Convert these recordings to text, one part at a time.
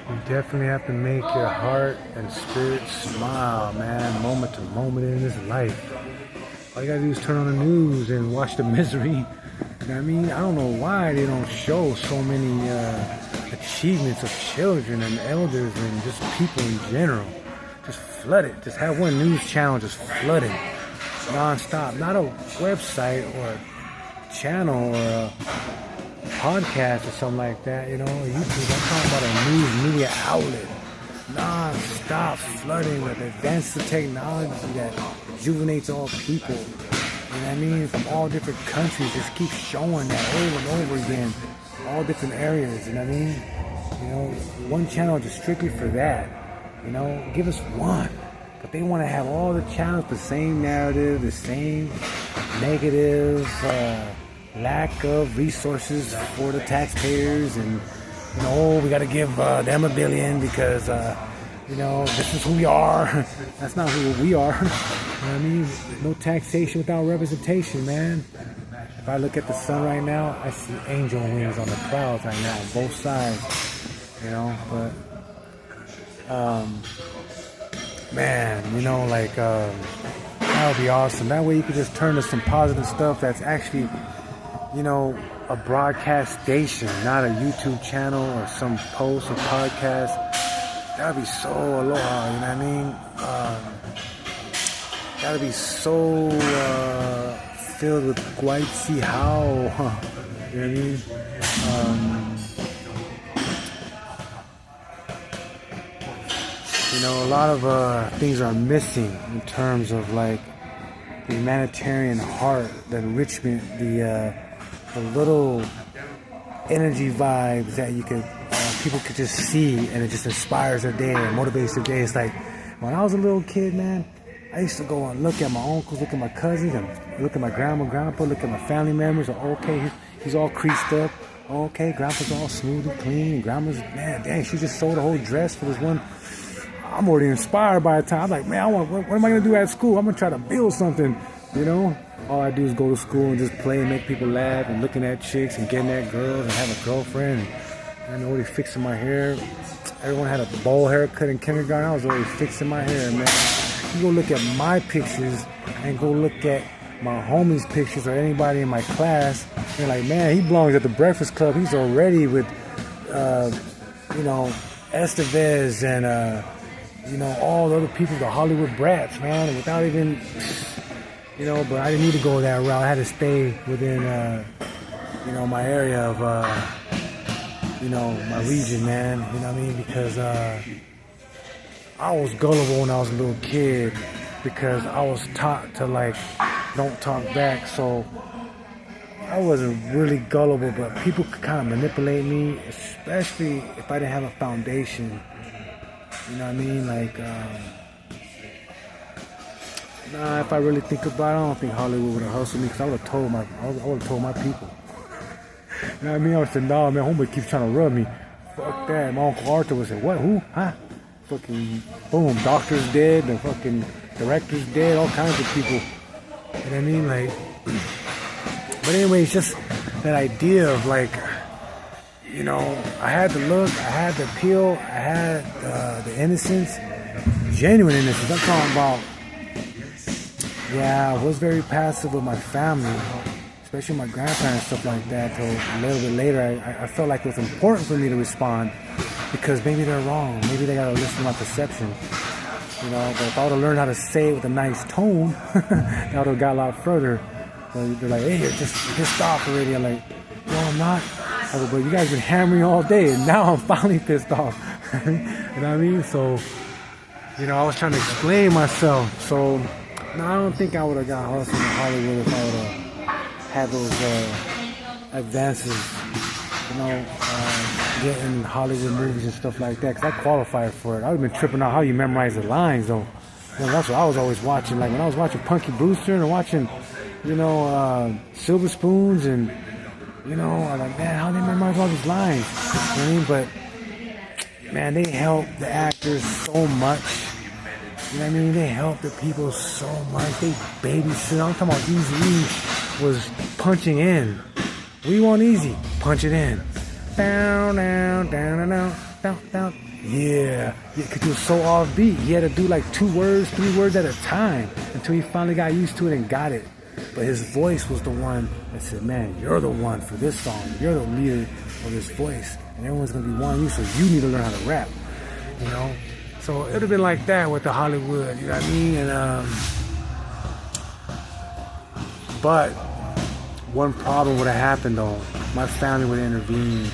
You definitely have to make your heart and spirit smile, man, moment to moment in this life. All you gotta do is turn on the news and watch the misery. You know what I mean? I don't know why they don't show so many achievements of children and elders and just people in general. Just flood it. Just have one news channel just flood it non-stop. Not a website or a channel or a podcast or something like that, you know, YouTube. I'm talking about a news media outlet, non-stop flooding with advanced technology that rejuvenates all people. You know what I mean? From all different countries, just keep showing that over and over again, all different areas. You know what I mean? You know, one channel just strictly for that. You know, give us one. But they want to have all the channels, the same narrative, the same negative. Lack of resources for the taxpayers, and you know, we got to give them $1 billion because you know, this is who we are. That's not who we are. You know what I mean? No taxation without representation, man. If I look at the sun right now, I see angel wings on the clouds right now on both sides. You know, but man, you know, like that would be awesome. That way you could just turn to some positive stuff that's actually, you know, a broadcast station, not a YouTube channel or some post or podcast. That'd be so aloha, you know what I mean? That'd be so filled with guaitsi how, you know what I mean? You know, a lot of things are missing in terms of like the humanitarian heart, the enrichment, the little energy vibes that you could, people could just see, and it just inspires their day and motivates their day. It's like when I was a little kid, man, I used to go and look at my uncles, look at my cousins, and look at my grandma, grandpa, look at my family members. Okay, he's all creased up. Okay, grandpa's all smooth and clean. Grandma's, man, dang, she just sold a whole dress for this one. I'm already inspired by the time. I'm like, man, what am I gonna do at school? I'm gonna try to build something, you know? All I do is go to school and just play and make people laugh and looking at chicks and getting at girls and have a girlfriend. And I'm already fixing my hair. Everyone had a bowl haircut in kindergarten. I was already fixing my hair, man. You go look at my pictures and go look at my homies' pictures or anybody in my class. They're like, man, he belongs at the Breakfast Club. He's already with, you know, Estevez and, you know, all the other people, the Hollywood brats, man, without even... You know, but I didn't need to go that route. I had to stay within, you know, my area of, you know, my region, man. You know what I mean? Because I was gullible when I was a little kid because I was taught to, like, don't talk back. So I wasn't really gullible, but people could kind of manipulate me, especially if I didn't have a foundation. You know what I mean? Like, nah, if I really think about it, I don't think Hollywood would have hustled me because I would have told my people. You know what I mean? I would have said, nah, man, homeboy keeps trying to rub me. Fuck that. My Uncle Arthur would say, what, who, huh? Fucking, boom, doctor's dead, the fucking director's dead, all kinds of people. You know what I mean? Like, but anyway, it's just that idea of like, you know, I had the look, I had the appeal, I had the innocence, genuine innocence. I'm talking about. Yeah, I was very passive with my family, especially my grandparents, stuff like that. Till a little bit later, I felt like it was important for me to respond because maybe they're wrong. Maybe they gotta listen to my perception, you know. But if I would have learned how to say it with a nice tone, that would have got a lot further. But they're like, hey, you're just pissed off already. I'm like, no, I'm not. I go, but you guys been hammering all day, and now I'm finally pissed off. You know what I mean? So, you know, I was trying to explain myself. So. No, I don't think I would have got hustled in Hollywood if I would have had those advances, you know, getting Hollywood movies and stuff like that. Because I qualified for it. I would have been tripping out how you memorize the lines, though. You know, that's what I was always watching. Like when I was watching Punky Brewster and watching, you know, Silver Spoons and, you know, I'm like, man, how do they memorize all these lines? You know what I mean? But, man, they help the actors so much. You know what I mean? They help the people so much. They babysit. I'm talking about Eazy-E was punching in. We want Easy. Punch it in. Down, down, down, down, down. down, down. Yeah, because he was so offbeat. He had to do like 2 words, 3 words at a time until he finally got used to it and got it. But his voice was the one that said, man, you're the one for this song. You're the leader of this voice. And everyone's going to be wanting you, so you need to learn how to rap, you know? So it would have been like that with the Hollywood, you know what I mean? And, but one problem would have happened though. My family would have intervened,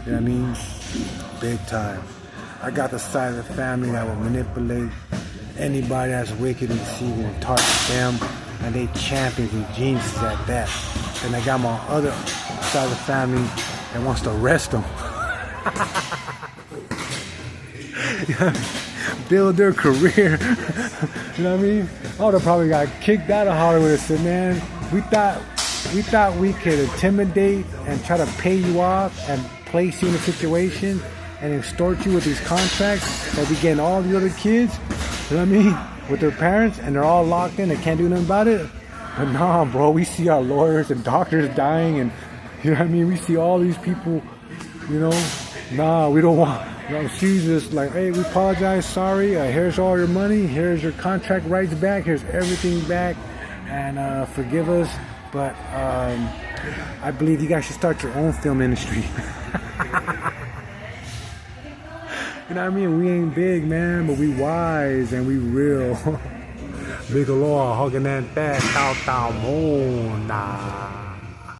you know what I mean? Big time. I got the side of the family that will manipulate anybody that's wicked and deceiving and target them, and they champions and geniuses at that. And I got my other side of the family that wants to arrest them. Build their career. You know what I mean? I would have probably got kicked out of Hollywood and said, man, we thought we could intimidate and try to pay you off and place you in a situation and extort you with these contracts that we getting all the other kids, you know what I mean, with their parents, and they're all locked in, they can't do nothing about it. But nah, bro, we see our lawyers and doctors dying, and you know what I mean, we see all these people, you know, nah, we don't want, you know, she's just like, hey, we apologize, sorry, here's all your money, here's your contract rights back, here's everything back, and forgive us, but I believe you guys should start your own film industry. You know what I mean? We ain't big, man, but we wise and we real. Big law, hugging that back, out, mona.